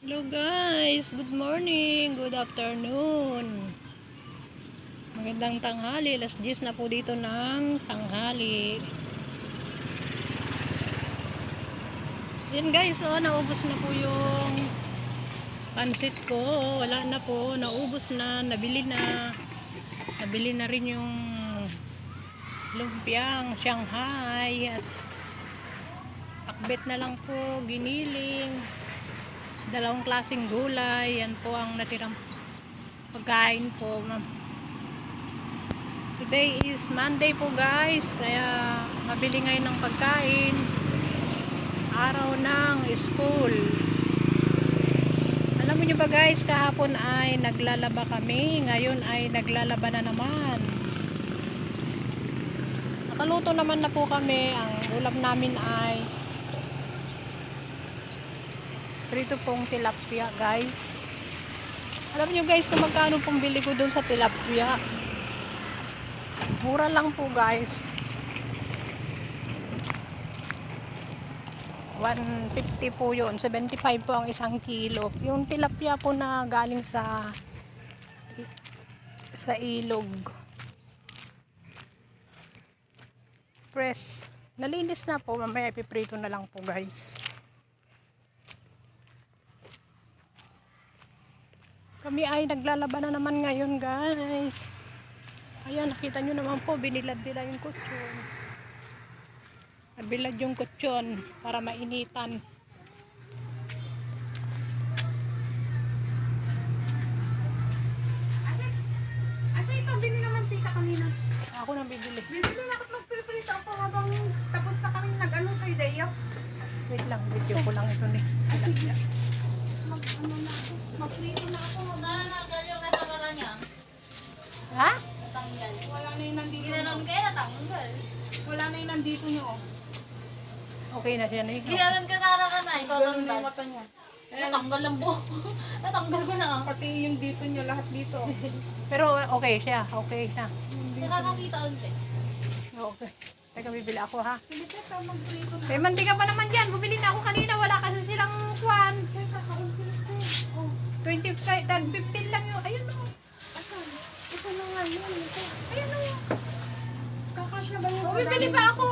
Hello guys, good morning, good afternoon. Magandang tanghali, alas 10 na po dito ng tanghali. Yan guys, naubos na po yung pansit ko. Wala na po, naubos na, nabili na. Nabili na rin yung lumpiang Shanghai at akbet na lang po, giniling. Dalawang klaseng gulay, yan po ang natirang pagkain po. Today is Monday po guys, kaya mabili ngayon ng pagkain, araw ng school. Alam mo nyo ba guys, kahapon ay naglalaba kami, ngayon ay naglalaba na naman. Nakaluto naman na po kami, ang ulam namin ay prito pong tilapia guys. Alam nyo guys kung magkano pong bili ko dun sa tilapia. Mura lang po guys. 150 po yun. 75 po ang isang kilo. Yung tilapia po na galing sa ilog. Press. Nalinis na po. Mamaya ipiprito na lang po guys. Kami ay naglalaba na naman ngayon guys. Ayan, nakita nyo naman po, binilad nila yung kutsyon. Nabilad yung kutsyon para mainitan. Asa ito, bili naman tika kanina. Ako nang bibili. Bibili na ako magpipilito ako habang tapos na kami nag-ano kay Dayo. Wait lang, video ko lang ito ni. Sige. Mag-ano na ako. Magpilito na ako. Natanggal yung nasa mata niya. Ha? Natanggal. Wala na yung nandito Ginanon nyo. kayo, natanggal. Wala na yung nandito nyo. Okay na siya na ikaw. Ginanon ka sana ka na, ikaw lang Ganun na yung mata bats. niya. Natanggal lang po. Natanggal ko na. Pati yung dito nyo, lahat dito. Pero okay siya, okay na. Nakakakita unti. Okay. Teka, bibili ako ha. Sige, teka, magpilito na. Eh, mantika pa naman dyan. Bumili na ako kanina. Wala kasi silang kwan. Teka, kaunti-unti. Oh, 25, 15 lang yun. Ayun o. asan? Ito na nga yun. Ito. Ayun o. Kakasya ba yung Oh, bibili pa ako.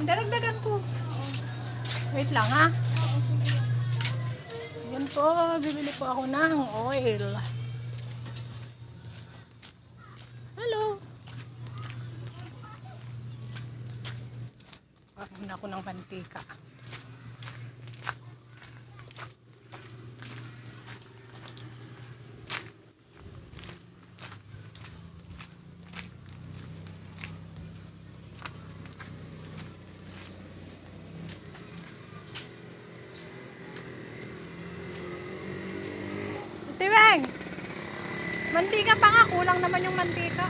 Daragdagan ko. Wait lang ha. Yan po, bibili po ako ng oil. Hello. Pakinggan ako ng mantika. Tiweng! Mantika pa nga, kulang naman yung mantika.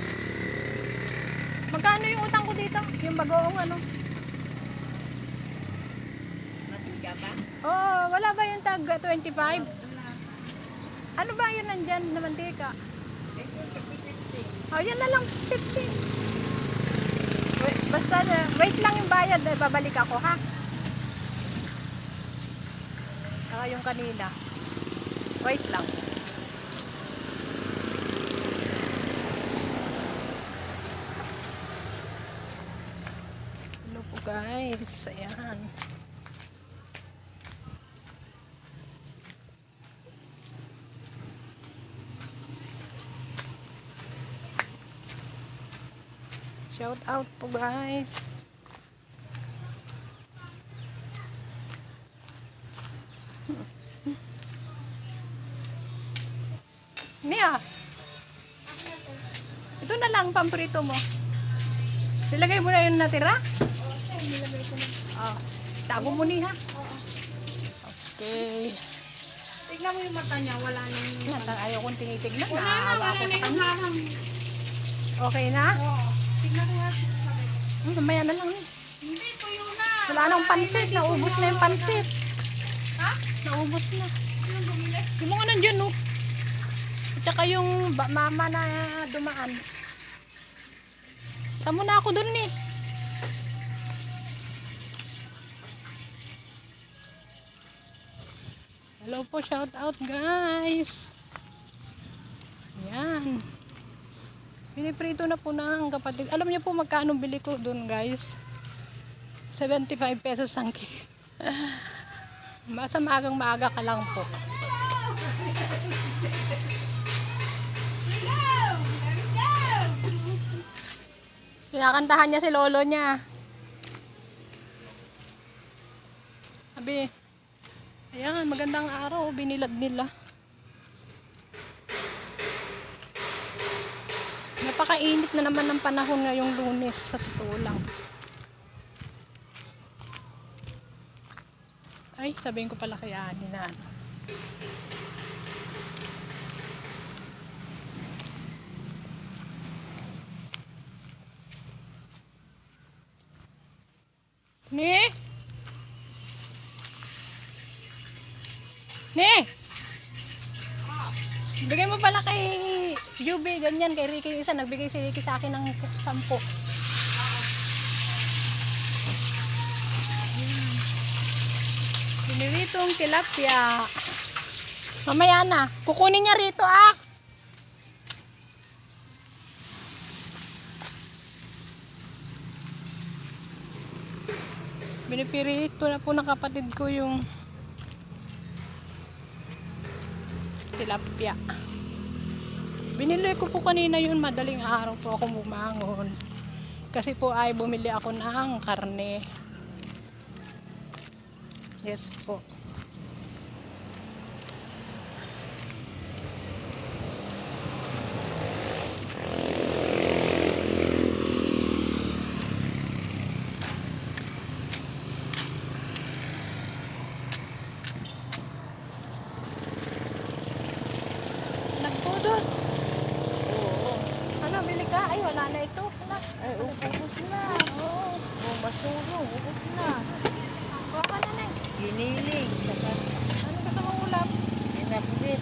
Magkano yung utang ko dito? Yung bagoong ano? Matika ba? Oh, wala ba yung tag 25? Ano ba yun nandyan na mantika? Oh, yan na lang, 50. Wait, basta, wait lang yung bayad, babalik ako ha. Saka yung kanina. Wait lang. Hello po guys, ayan. Shout out po guys. Nia. Ito na lang pamprito mo. Nilagay mo na yung natira? Oh, tago mo niya. Okay. Tignan mo yung mata niya, wala na yung... Ayaw kong tinitignan. Wala na, Naawa wala ako na sa yung kanya. harang. Okay na? Oo. Tignan mo nga. Mamaya na lang. Hindi, tuyo na. Wala nang pansit. Naubos na yung pansit. Ha? Naubos na. Yung bumili? Yung mga nandyan, no? At saka yung mama na dumaan. Tamo na ako dun, eh. Hello po, shout out guys. Yan. Piniprito na po ng kapatid. Alam niyo po magkano bili ko doon guys? 75 pesos ang kilo. Basta maagang-maaga ka lang po. Kinakantahan niya si lolo niya. Sabi, ayan, magandang araw, binilad nila. Napakainit na naman ng panahon ngayong Lunes, sa totoo lang. Ay, sabihin ko pala kay Ani na ano. Ni? Ni? Bigay mo pala kay Juby, ganyan, kay Ricky isa. Nagbigay si Ricky sa akin ng 10. Piniritong tilapia. Mamaya na. Kukunin niya rito ah. Binipirito na po ng kapatid ko yung tilapia. Binili ko po kanina yun, madaling araw po ako bumangon. Kasi po ay bumili ako ng karne. Yes po. Nagpudot. Oo. Ano, bili ka? Ay, wala na ito. Wala. Ay, ubus na. Oo. Oh, masulong, ubus na. Kuha ka na na. Giniling, tsaka Ano gusto mong ulam? pinakbit.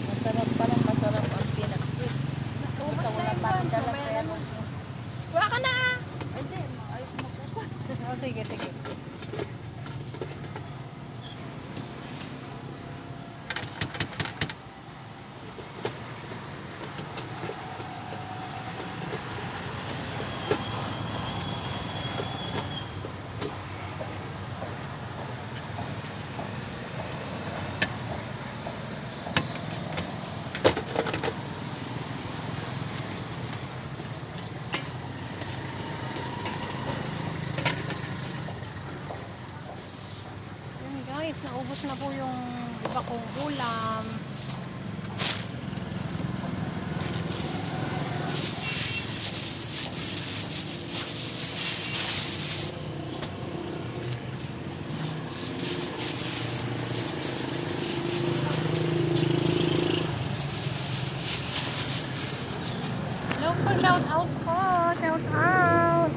Masarap parang masarap ang pinakbit. Ubus Ikaw na wala yun pa rin doon. dala Mamaya kaya na. mo. Kuha ka na ah. Ay, di. Ayos makuha. Oh, sige, sige. Yan guys, naubos na po yung iba kong ulam. Hello po, shout out po. Shout out.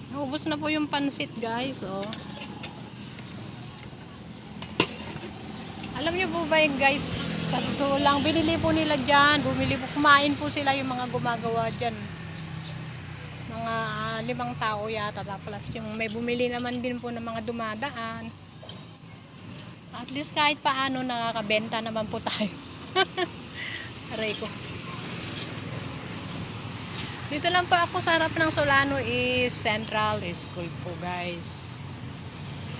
Naubos na po yung pansit guys, oh. Alam niyo po ba yung guys, sa totoo lang, binili po nila dyan, bumili po, kumain po sila yung mga gumagawa dyan. Mga 5 tao yata, tapos yung may bumili naman din po ng mga dumadaan. At least kahit paano nakakabenta naman po tayo. Aray ko. Dito lang po ako sa harap ng Solano is Central School po guys.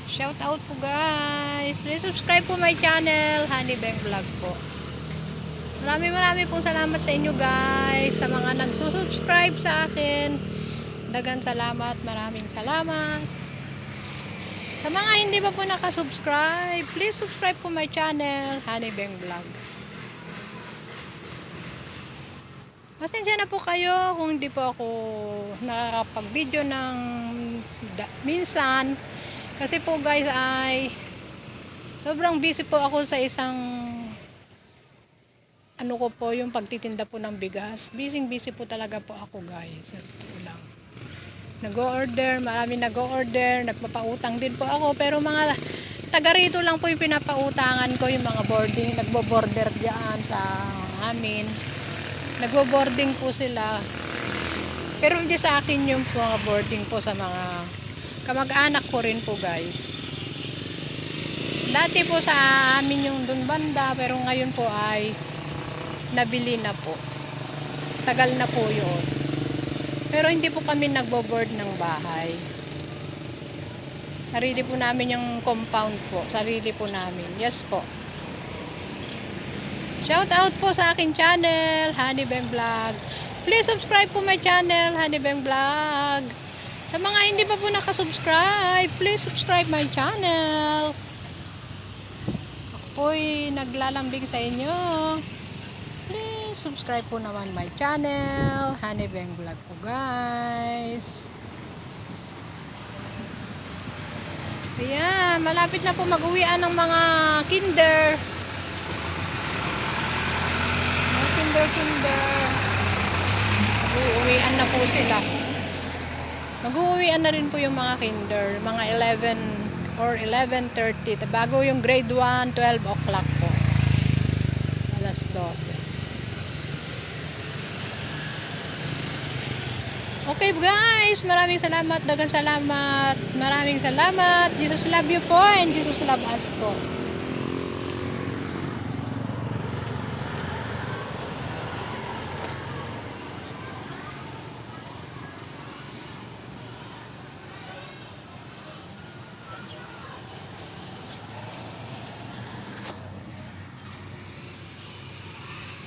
Shout out po guys. Please subscribe po my channel, Honey Beng Vlog po. Marami pong salamat sa inyo guys. Sa mga nagsusubscribe sa akin. Dagan salamat. Maraming salamat. Sa mga hindi pa po nakasubscribe, please subscribe po my channel, Honey Beng Vlog. Pasensya na po kayo kung hindi po ako nakakapag-video ng minsan. Kasi po guys ay sobrang busy po ako sa isang ano ko po, yung pagtitinda po ng bigas. Busy po talaga po ako guys. Sa totoo lang. Nag-o-order, marami nag-o-order, nagpapautang din po ako, pero mga taga rito lang po yung pinapautangan ko, yung mga boarding, nagbo-border diyan sa amin. Nagbo-boarding po sila. Pero hindi sa akin yung mga boarding po, sa mga kamag-anak ko rin po, guys. Dati po sa amin yung dun banda, pero ngayon po ay nabili na po. Tagal na po yun. Pero hindi po kami nagbo-board ng bahay. Sarili po namin yung compound po. Sarili po namin. Yes po. Shout out po sa aking channel, Honey Beng Vlog. Please subscribe po my channel, Honey Beng Vlog. Sa mga hindi pa po nakasubscribe, please subscribe my channel. Ako po'y naglalambing sa inyo. Please subscribe po naman my channel, Honey Beng Vlog po, guys. Ayan, malapit na po mag-uwian ng mga kinder. Mga kinder. Mag-uwian na po sila. Mag-uwian na rin po yung mga kinder, mga 11 or 11:30. Bago yung grade 1, 12 o'clock po. Alas 12. Okay guys, maraming salamat, dagang salamat, maraming salamat. Jesus love you po and Jesus love us po.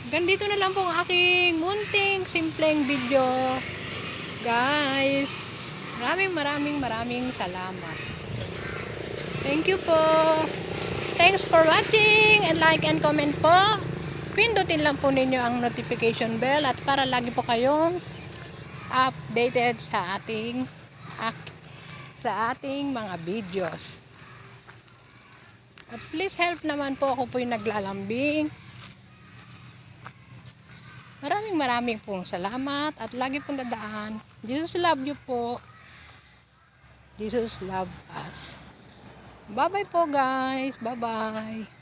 Ganito na lang po ang aking munting, simpleng video. Guys, maraming salamat. Thank you po. Thanks for watching and like and comment po. Pindutin lang po ninyo ang notification bell at para lagi po kayong updated sa ating mga videos. At please help naman po, ako po yung naglalambing. Maraming pong salamat at lagi pong dadaan. Jesus love you po. Jesus love us. Bye-bye po guys. Bye-bye.